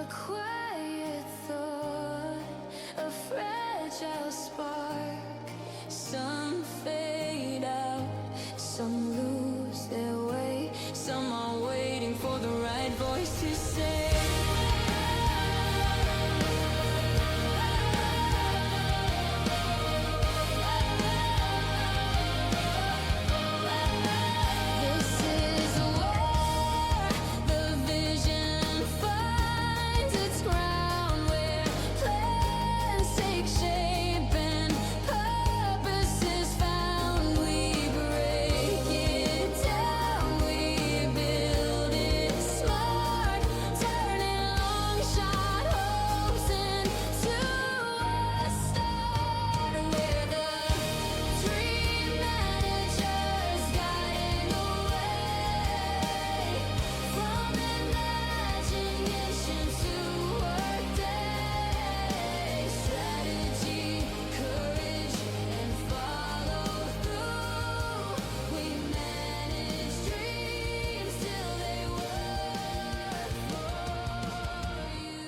quiet thought, a fragile spark. Some fade out, some lose their way, some are waiting for the right voice to say. This is where the vision finds its ground, where plans take shape and purpose is found. We break it down, we build it smart, turning long shot hopes into a start, where the dream managers guiding the way from imagination to workday. Strategy, courage, and follow through. We manage dreams till they work for you.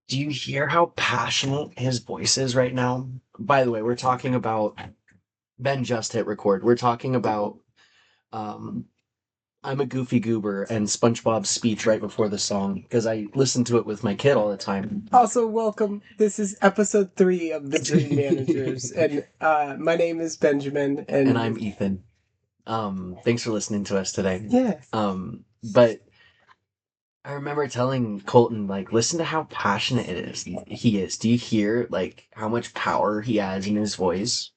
Do you hear how passionate his voice is right now? By the way, we're talking about Ben just hit record. We're talking about um I'm a Goofy Goober and SpongeBob's speech right before the song because I listen to it with my kid all the time. Also, welcome. This is episode 3 of the Dream Managers, and my name is Benjamin, And I'm Ethan. Thanks for listening to us today. Yeah. But I remember telling Colton, like, listen to how passionate it is. He is. Do you hear, like, how much power he has in his voice?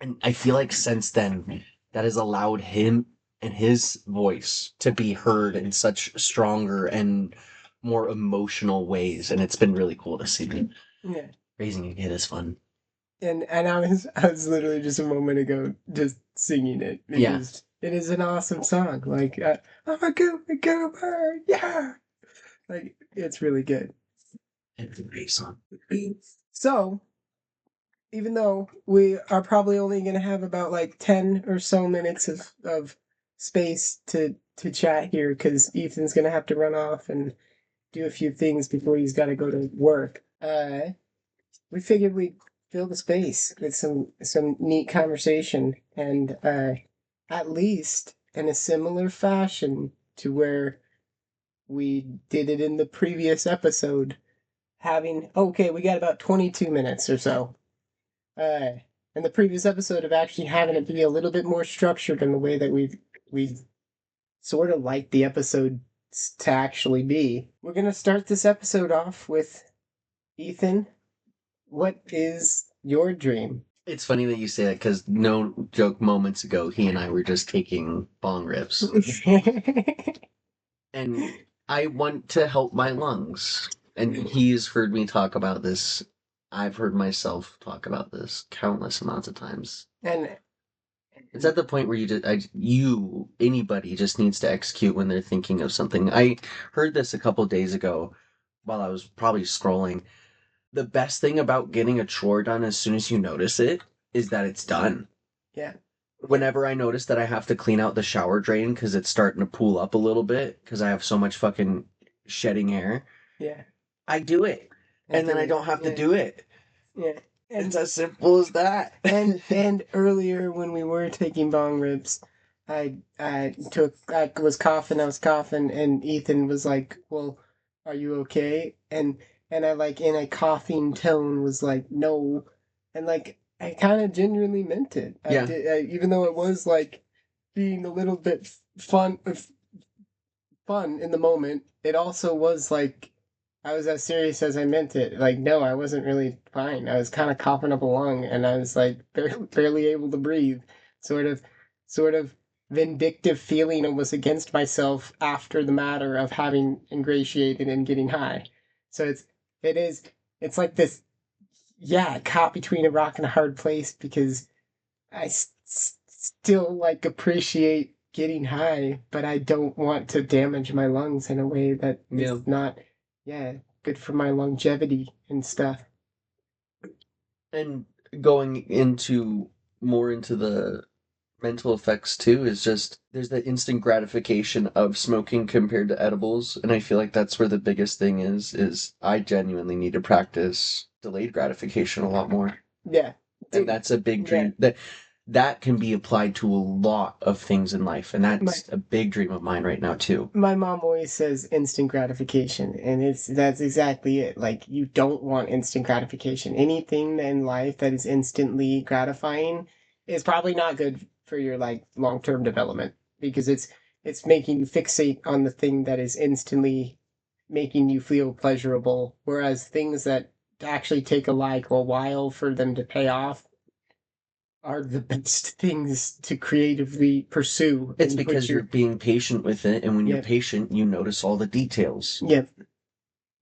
And I feel like since then, that has allowed him and his voice to be heard in such stronger and more emotional ways. And it's been really cool to see. Yeah. Raising a kid is fun. And I was literally just a moment ago just singing it because it is an awesome song. Like I'm a Goofy Goober, yeah. Like it's really good. It's a great song. So, even though we are probably only going to have about like 10 or so minutes of space to chat here because Ethan's going to have to run off and do a few things before he's got to go to work. We figured we'd fill the space with some neat conversation, and at least in a similar fashion to where we did it in the previous episode, we got about 22 minutes or so. In the previous episode of actually having it be a little bit more structured in the way that we sort of like the episode to actually be. We're gonna start this episode off with Ethan. What is your dream? It's funny that you say that because no joke, moments ago, he and I were just taking bong rips. And I want to help my lungs. And he's heard me talk about this. I've heard myself talk about this countless amounts of times. And it's at the point where anybody just needs to execute when they're thinking of something. I heard this a couple days ago while I was probably scrolling. The best thing about getting a chore done as soon as you notice it is that it's done. Yeah. Whenever I notice that I have to clean out the shower drain because it's starting to pool up a little bit because I have so much fucking shedding air. Yeah. I do it. And then I don't have to do it. Yeah. And, it's as simple as that. and earlier when we were taking bong rips, I was coughing, and Ethan was like, "Well, are you okay?" And I like in a coughing tone was like, "No," and like I kind of genuinely meant it. Yeah. Even though it was like being a little bit fun in the moment, it also was like I was as serious as I meant it. Like, no, I wasn't really fine. I was kind of coughing up a lung, and I was like barely able to breathe. Sort of vindictive feeling almost against myself after the matter of having ingratiated and getting high. So it's like this, caught between a rock and a hard place because I still like appreciate getting high, but I don't want to damage my lungs in a way that is not good for my longevity and stuff. And going more into the mental effects too is just there's the instant gratification of smoking compared to edibles, and I feel like that's where the biggest thing is I genuinely need to practice delayed gratification a lot more. Yeah. And Dude, that's a big yeah. dream that can be applied to a lot of things in life, and My that's a big dream of mine right now too. my mom always says instant gratification, and that's exactly it. Like, you don't want instant gratification. Anything in life that is instantly gratifying is probably not good for your like long-term development, because it's making you fixate on the thing that is instantly making you feel pleasurable, whereas things that actually take a while for them to pay off are the best things to creatively pursue It's and put because you're your. being patient with it, and when you're Yep, patient, you notice all the details. yep,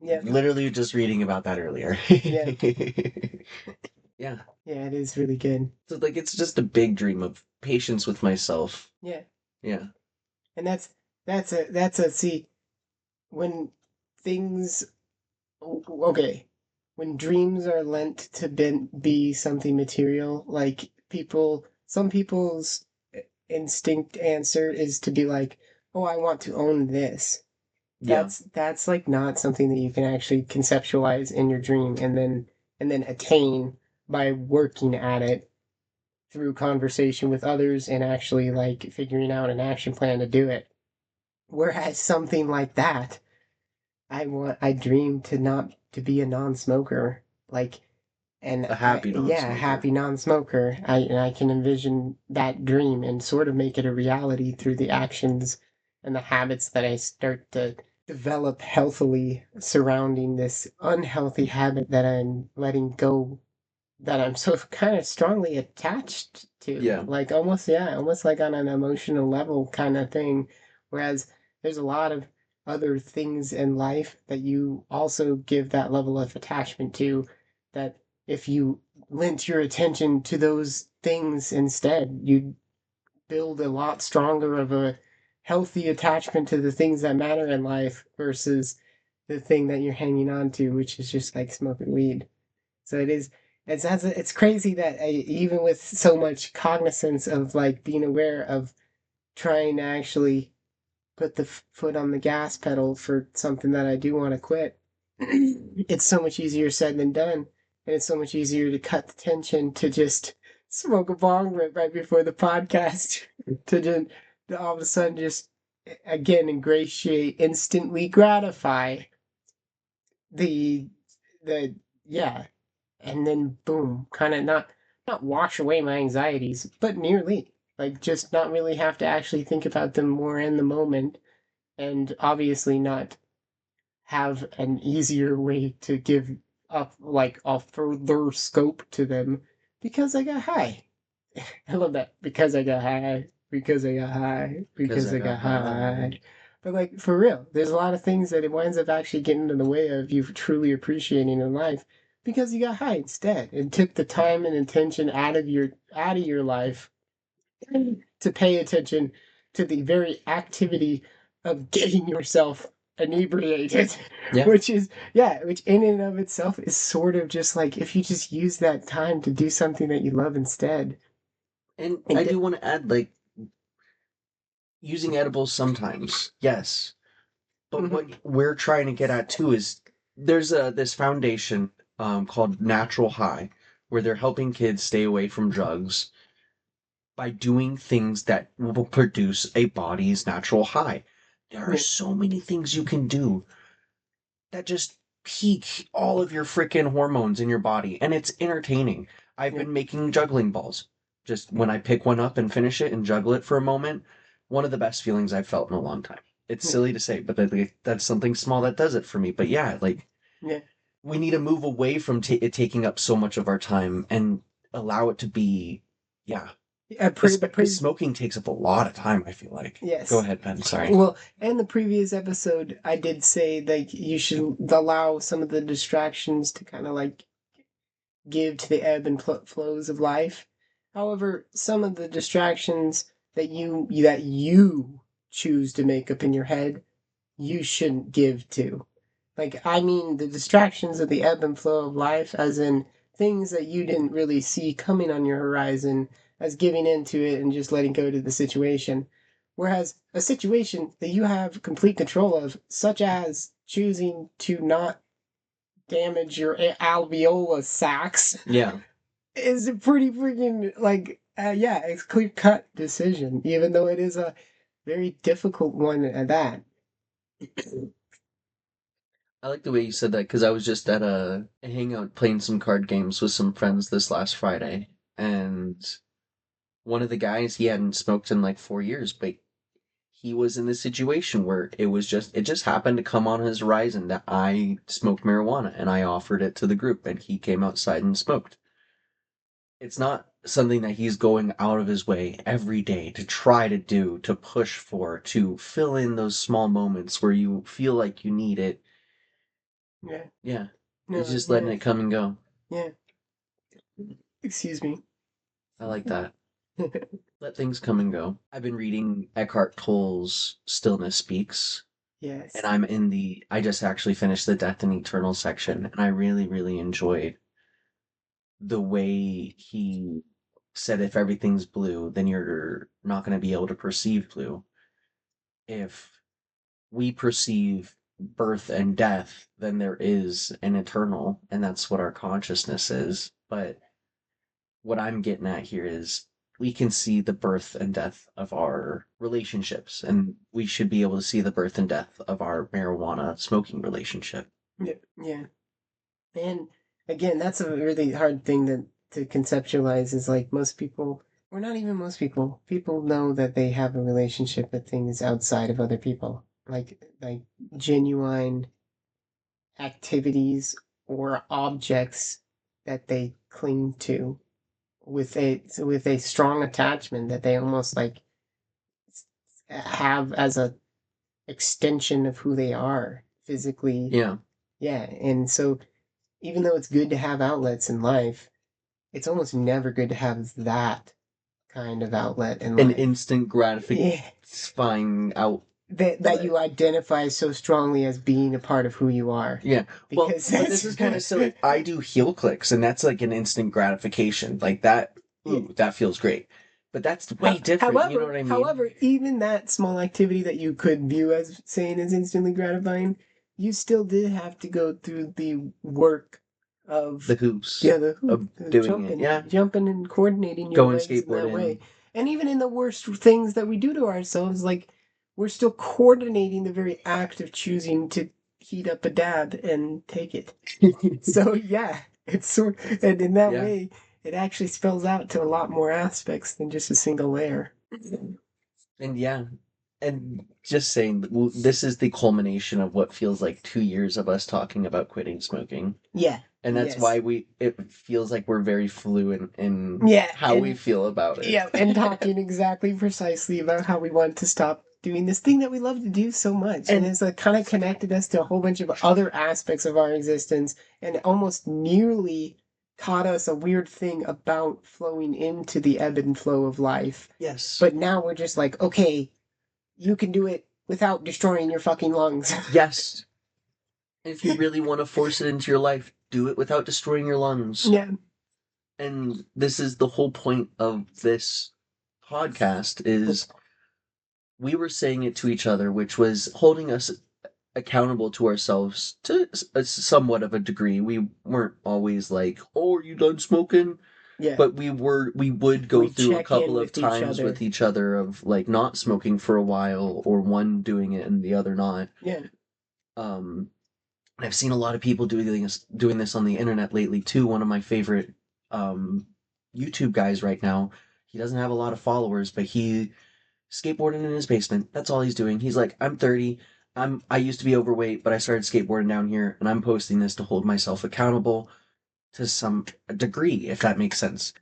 yep, Literally just reading about that earlier. yeah, Yeah. yeah. It is really good. So like it's just a big dream of patience with myself. Yeah, Yeah. and that's a see, when things okay, when dreams are lent to be something material, like some people's instinct answer is to be like, oh, I want to own this. Yeah. That's like not something that you can actually conceptualize in your dream and then attain by working at it through conversation with others and actually like figuring out an action plan to do it. Whereas something like that, I dream to be a non-smoker, like, and A happy yeah, a non-smoker. happy non-smoker. I can envision that dream and sort of make it a reality through the actions and the habits that I start to develop healthily surrounding this unhealthy habit that I'm letting go, that I'm so kind of strongly attached to. Yeah. Like almost, yeah, almost like on an emotional level kind of thing. Whereas there's a lot of other things in life that you also give that level of attachment to, that if you lent your attention to those things instead, you'd build a lot stronger of a healthy attachment to the things that matter in life versus the thing that you're hanging on to, which is just like smoking weed. So it's crazy that even with so much cognizance of like being aware of trying to actually put the foot on the gas pedal for something that I do want to quit, it's so much easier said than done, and it's so much easier to cut the tension to just smoke a bong right before the podcast to just to all of a sudden just again ingratiate, instantly gratify the the yeah, and then boom, kind of not wash away my anxieties, but nearly. Like just not really have to actually think about them more in the moment, and obviously not have an easier way to give up like a further scope to them because I got high. I love that. Because I got high. Because I got high. Because Because I I got got high. high. But like for real, there's a lot of things that it winds up actually getting in the way of you truly appreciating in life because you got high instead and took the time and attention out of your life to pay attention to the very activity of getting yourself inebriated, Yeah. which is, yeah, which in and of itself is sort of just like if you just use that time to do something that you love instead. And And I do want to add like using edibles sometimes. Yes. But what Mhm. we're trying to get at too is there's this foundation called Natural High where they're helping kids stay away from drugs by doing things that will produce a body's natural high. There are Yeah, so many things you can do that just peak all of your freaking hormones in your body, and it's entertaining. I've yeah, been making juggling balls. Just when I pick one up and finish it and juggle it for a moment, one of the best feelings I've felt in a long time. It's yeah, silly to say, but that's something small that does it for me. But yeah, like yeah. we need to move away from it taking up so much of our time and allow it to be, yeah. Because smoking takes up a lot of time, I feel like. Go Yes. ahead, Ben. Sorry. Well, in the previous episode, I did say like you should allow some of the distractions to kind of like give to the ebb and flows of life. However, some of the distractions that you choose to make up in your head, you shouldn't give to. Like I mean the distractions of the ebb and flow of life as in things that you didn't really see coming on your horizon as giving into it and just letting go to the situation. Whereas a situation that you have complete control of, such as choosing to not damage your alveolar sacs, Yeah. is a pretty freaking yeah, it's a clear cut decision, even though it is a very difficult one at that. I like the way you said that because I was just at a hangout playing some card games with some friends this last Friday, and one of the guys, he hadn't smoked in like 4 years, but he was in this situation where it just happened to come on his horizon that I smoked marijuana, and I offered it to the group, and he came outside and smoked. It's not something that he's going out of his way every day to try to do, to push for, to fill in those small moments where you feel like you need it. Yeah. Yeah. No, He's just letting yeah. it come and go. Yeah. Excuse me. I like that. Let things come and go. I've been reading Eckhart Tolle's Stillness Speaks, Yes. and I just actually finished the Death and Eternal section, and I really, really enjoyed the way he said if everything's blue, then you're not going to be able to perceive blue. If we perceive birth and death, then there is an eternal, and that's what our consciousness is. But what I'm getting at here is we can see the birth and death of our relationships, and we should be able to see the birth and death of our marijuana smoking relationship. Yeah. Yeah. And again, that's a really hard thing to conceptualize is like most people, or not even most people, people know that they have a relationship with things outside of other people. Like genuine activities or objects that they cling to with a strong attachment that they almost like have as a extension of who they are physically. Yeah. Yeah, and so even though it's good to have outlets in life, it's almost never good to have that kind of outlet in An life. instant Yeah, gratifying out. that you identify so strongly as being a part of who you are. Yeah. Well, Because but this is kind of silly. I do heel clicks, and that's like an instant gratification. Like that, ooh, that feels great. But that's way different. However, You know what I mean? however, even that small activity that you could view as saying is instantly gratifying, you still did have to go through the work of The hoops the hoop, of doing jumping, it. Yeah. jumping and coordinating your Going legs in that way. skateboarding. And even in the worst things that we do to ourselves, like we're still coordinating the very act of choosing to heat up a dab and take it. So yeah, it's sort, and in that Yeah. way, it actually spells out to a lot more aspects than just a single layer. And yeah, and just saying, this is the culmination of what feels like 2 years of us talking about quitting smoking. Yeah. And that's Yes. why it feels like we're very fluent in Yeah, how we and- feel about it. Yeah, and talking exactly precisely about how we want to stop doing this thing that we love to do so much. And it's kind of connected us to a whole bunch of other aspects of our existence and almost nearly taught us a weird thing about flowing into the ebb and flow of life. Yes. But now we're just like, okay, you can do it without destroying your fucking lungs. Yes. If you really want to force it into your life, do it without destroying your lungs. Yeah. And this is the whole point of this podcast is we were saying it to each other, which was holding us accountable to ourselves to somewhat of a degree. We weren't always like, "Oh, are you done smoking?" Yeah. But we would go We'd through a check couple in of with each times other. with each other of like not smoking for a while or one doing it and the other not. Yeah. I've seen a lot of people doing this on the internet lately too. One of my favorite YouTube guys right now, he doesn't have a lot of followers, but he skateboarding in his basement. That's all he's doing. He's like, I'm 30. I used to be overweight, but I started skateboarding down here, and I'm posting this to hold myself accountable to some degree, if that makes sense.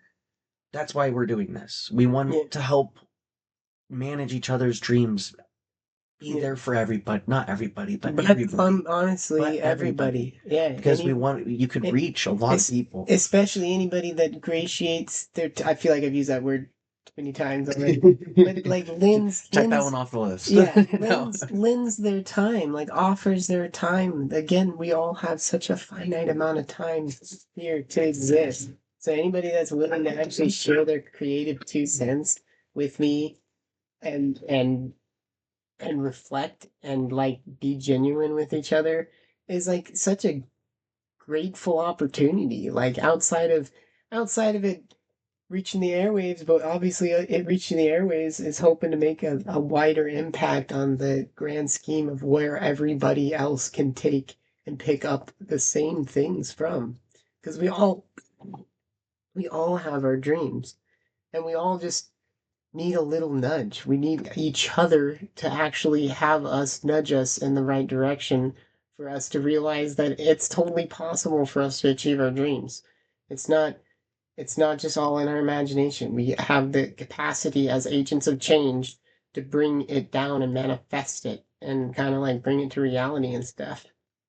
That's why we're doing this. We want to help manage each other's dreams. Be there for everybody, not everybody, but everybody. Honestly, But everybody. Yeah. Because you could reach a lot of people. Especially anybody that gratiates their, I feel like I've used that word too many times already. But like Check that one off the list. Yeah, No. lends their time, like offers their time. Again, we all have such a finite amount of time here to exist. So anybody that's willing to actually share their creative 2 cents with me and reflect and like be genuine with each other is like such a grateful opportunity. Like outside of it reaching the airwaves, but obviously it reaching the airwaves is hoping to make a wider impact on the grand scheme of where everybody else can take and pick up the same things from. Because we all have our dreams and we all just need a little nudge. We need each other to actually have us nudge us in the right direction for us to realize that it's totally possible for us to achieve our dreams. It's not it's not just all in our imagination. We have the capacity as agents of change to bring it down and manifest it and kind of like bring it to reality and stuff.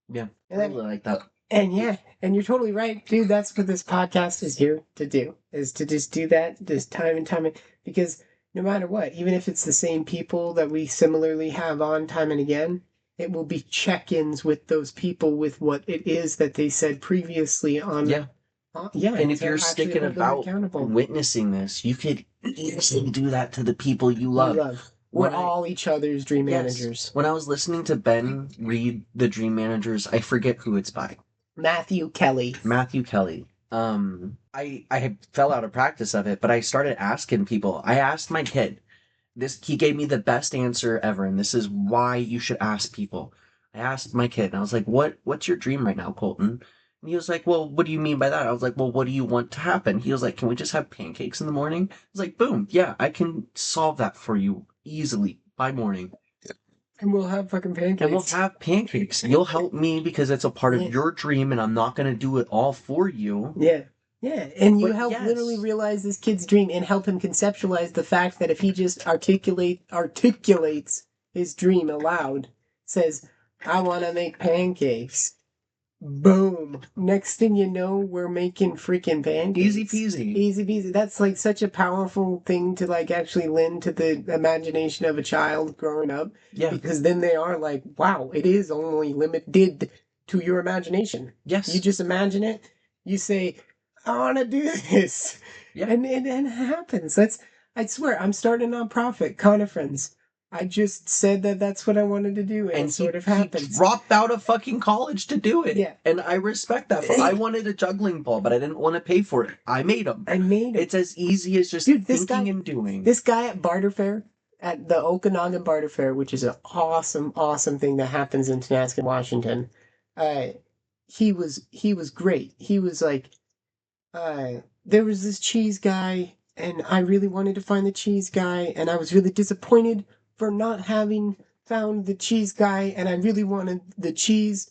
Yeah, And I then, really like that. and yeah, and you're totally right, dude. That's what this podcast is here to do, is to just do that this time and time. Because no matter what, even if it's the same people that we similarly have on time and again, it will be check-ins with those people with what it is that they said previously on. Yeah. Yeah, And if to you're actually sticking hold them about accountable. witnessing this, you could easily do that to the people you You love. love. We're When I- all each other's dream Yes. managers. When I was listening to Ben read the Dream Managers, I forget who it's by. Matthew Kelly. Matthew Kelly. I fell out of practice of it, but I started asking people. I asked my kid. He gave me the best answer ever, and this is why you should ask people. I asked my kid, and I was like, what's your dream right now, Colton? And he was like, well, what do you mean by that? I was like, well, what do you want to happen? He was like, can we just have pancakes in the morning? I was like, boom, yeah, I can solve that for you easily by morning. And we'll have fucking pancakes. And we'll have pancakes. You'll help me because it's a part of your dream, and I'm not going to do it all for you. Yeah. Yeah, and you But help yes. literally realize this kid's dream and help him conceptualize the fact that if he just articulates his dream aloud, says, I want to make pancakes. Boom. Next thing you know, we're making freaking pancakes. Easy peasy. Easy peasy. That's like such a powerful thing to like actually lend to the imagination of a child growing up. Yeah. Because then they are like, wow, it is only limited to your imagination. Yes. You just imagine it. You say, I want to do this. Yeah. And it happens. I swear, I'm starting a nonprofit, Kind of Friends. I just said that that's what I wanted to do, and it sort of happened. He dropped out of fucking college to do it. Yeah. And I respect that. But I wanted a juggling ball, but I didn't want to pay for it. I made them. It's as easy as just thinking and doing. This guy at Barter Fair, at the Okanagan Barter Fair, which is an awesome, awesome thing that happens in Tonasket, Washington, he was great. He was like, there was this cheese guy, and I really wanted to find the cheese guy, and I was really disappointed for not having found the cheese guy, and I really wanted the cheese.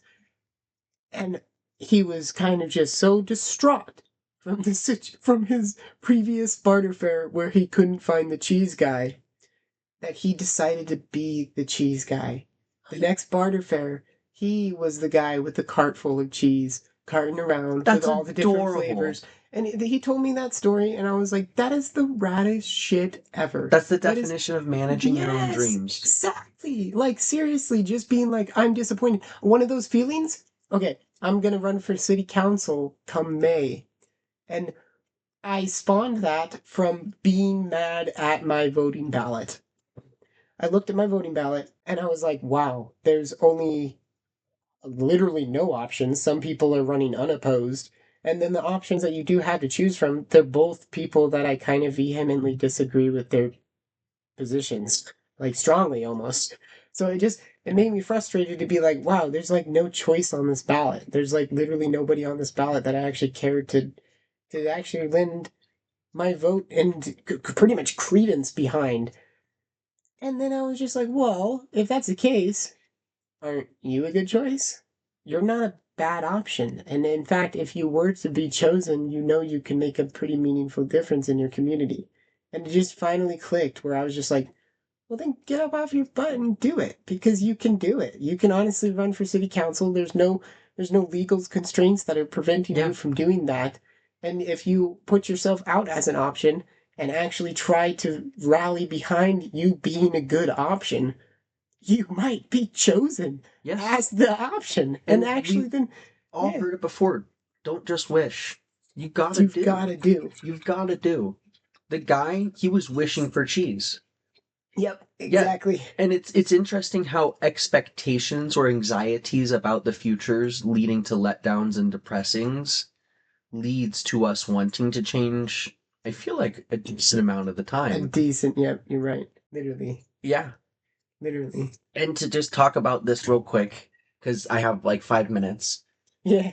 And he was kind of just so distraught from from his previous barter fair where he couldn't find the cheese guy that he decided to be the cheese guy. The next barter fair, he was the guy with the cart full of cheese, carting around with all the different flavors. And he told me that story, and I was like, that is the raddest shit ever. That's the definition of managing your own dreams. Exactly. Like, seriously, just being like, I'm disappointed. One of those feelings, okay, I'm going to run for city council come May. And I spawned that from being mad at my voting ballot. I looked at my voting ballot, and I was like, wow, there's only literally no options. Some people are running unopposed. And then the options that you do have to choose from, they're both people that I kind of vehemently disagree with their positions, like strongly almost. So it made me frustrated to be like, wow, there's like no choice on this ballot. There's like literally nobody on this ballot that I actually cared to actually lend my vote and pretty much credence behind. And then I was just like, well, if that's the case, aren't you a good choice? You're not a bad option. And in fact, if you were to be chosen, you know you can make a pretty meaningful difference in your community. And it just finally clicked where I was just like, well, then get up off your butt and do it, because you can do it. You can honestly run for city council. There's no legal constraints that are preventing you from doing that. And if you put yourself out as an option and actually try to rally behind you being a good option, you might be chosen as the option. And actually then all heard it before. Don't just wish. You've got to You've got to do. You've got to do. The guy, he was wishing for cheese. Yep, exactly. And it's interesting how expectations or anxieties about the futures leading to letdowns and depressings leads to us wanting to change. I feel like a decent amount of the A time. decent, yep, you're right. Literally. Yeah. Literally. And to just talk about this real quick, because I have like 5 minutes. Yeah.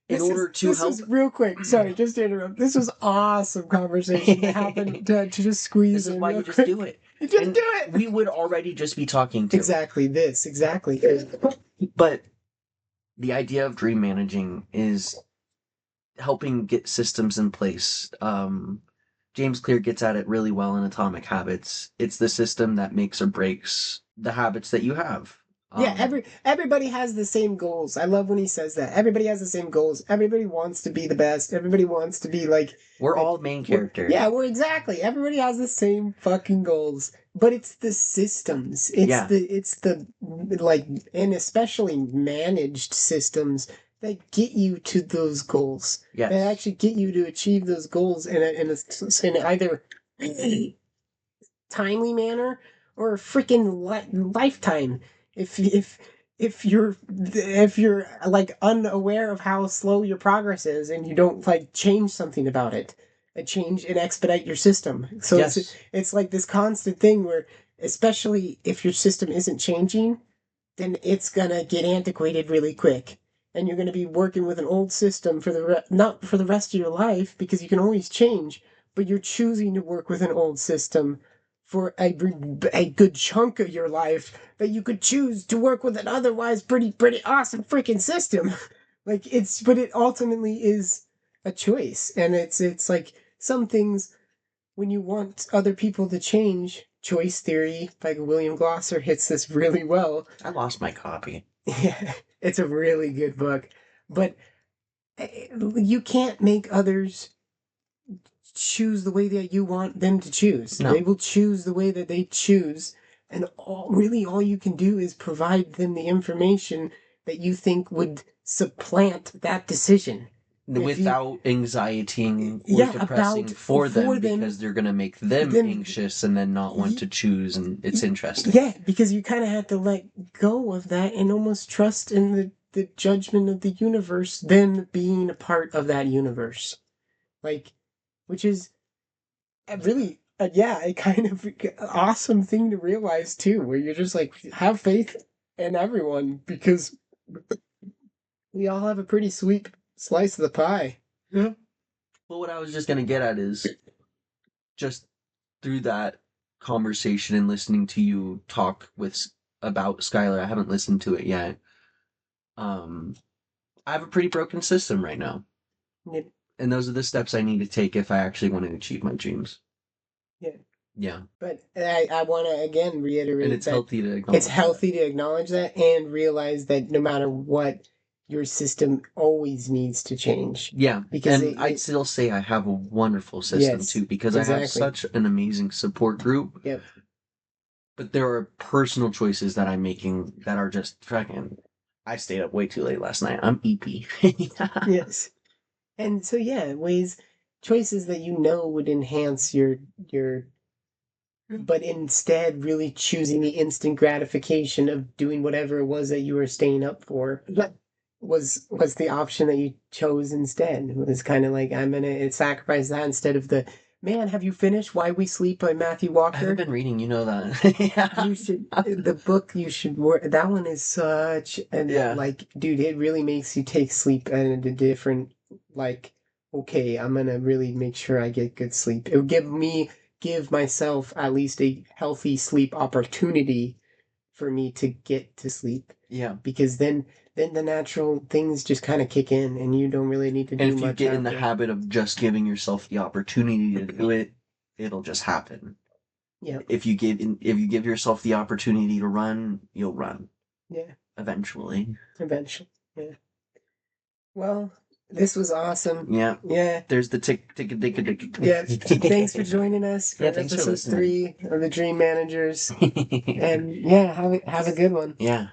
In order to this help. was real quick. Sorry, just to interrupt. This was awesome conversation to happen to just squeeze This is in. why real you just quick. do it. You just And do it. we would already just be talking to. Exactly. But the idea of dream managing is helping get systems in place. James Clear gets at it really well in Atomic Habits. It's the system that makes or breaks the habits that you have. Yeah, everybody has the same goals. I love when he says that. Everybody has the same goals. Everybody wants to be the best. Everybody wants to be like we're like, all main characters. Yeah, we're exactly. Everybody has the same fucking goals. But it's the systems. It's the like, and especially managed systems that get you to those goals. Yes. That actually get you to achieve those goals in either timely manner or a freaking lifetime. If you're like unaware of how slow your progress is and you don't like change something about it, change and expedite your system. So Yes. it's like this constant thing where, especially if your system isn't changing, then it's gonna get antiquated really quick, and you're gonna be working with an old system for not for the rest of your life, because you can always change, but you're choosing to work with an old system for a good chunk of your life that you could choose to work with an otherwise pretty awesome freaking system. But it ultimately is a choice, and it's like some things, when you want other people to change. Choice Theory by William Glasser hits this really well. I lost my copy. Yeah, it's a really good book, but you can't make others choose the way that you want them to choose. No. They will choose the way that they choose, and all you can do is provide them the information that you think would supplant that decision. Without anxietying or depressing for them, because they're going to make them anxious and then not want to choose, and it's interesting. Yeah, because you kind of have to let go of that and almost trust in the judgment of the universe, them being a part of that universe. Like, which is really, a kind of awesome thing to realize too, where you're just like, have faith in everyone, because we all have a pretty sweet slice of the pie. Yeah. Well, what I was just going to get at is, just through that conversation and listening to you talk about Skylar, I haven't listened to it yet. I have a pretty broken system right now. Yeah. And those are the steps I need to take if I actually want to achieve my dreams. Yeah. Yeah. But I want to again reiterate, and it's that healthy to acknowledge it's healthy to acknowledge that and realize that no matter what, your system always needs to change. Yeah, because I'd still say I have a wonderful system Yes, too, because I have exactly. such an amazing support group. Yep. But there are personal choices that I'm making that are just fucking. I stayed up way too late last night. I'm EP. Yes. And so choices that would enhance your but instead really choosing the instant gratification of doing whatever it was that you were staying up for was the option that you chose instead. It was kind of like, I'm gonna sacrifice that instead of the man. Have you finished Why We Sleep by Matthew Walker? I haven't been reading, you know that. Yeah. You should, the book you should that one is such and like, dude, it really makes you take sleep in a different, like, okay, I'm gonna really make sure I get good sleep. It would give myself at least a healthy sleep opportunity for me to get to sleep. Yeah. Because then the natural things just kind of kick in, and you don't really need to do much. And if you get in the habit of just giving yourself the opportunity to do it, it'll just happen. Yeah. If you give yourself the opportunity to run, you'll run. Yeah. Eventually. Yeah. Well, this was awesome. Yeah. Yeah. There's the tick. Yeah. Thanks for joining us for thanks for episode listening. 3 of the Dream Managers. And yeah, have a good one. Yeah.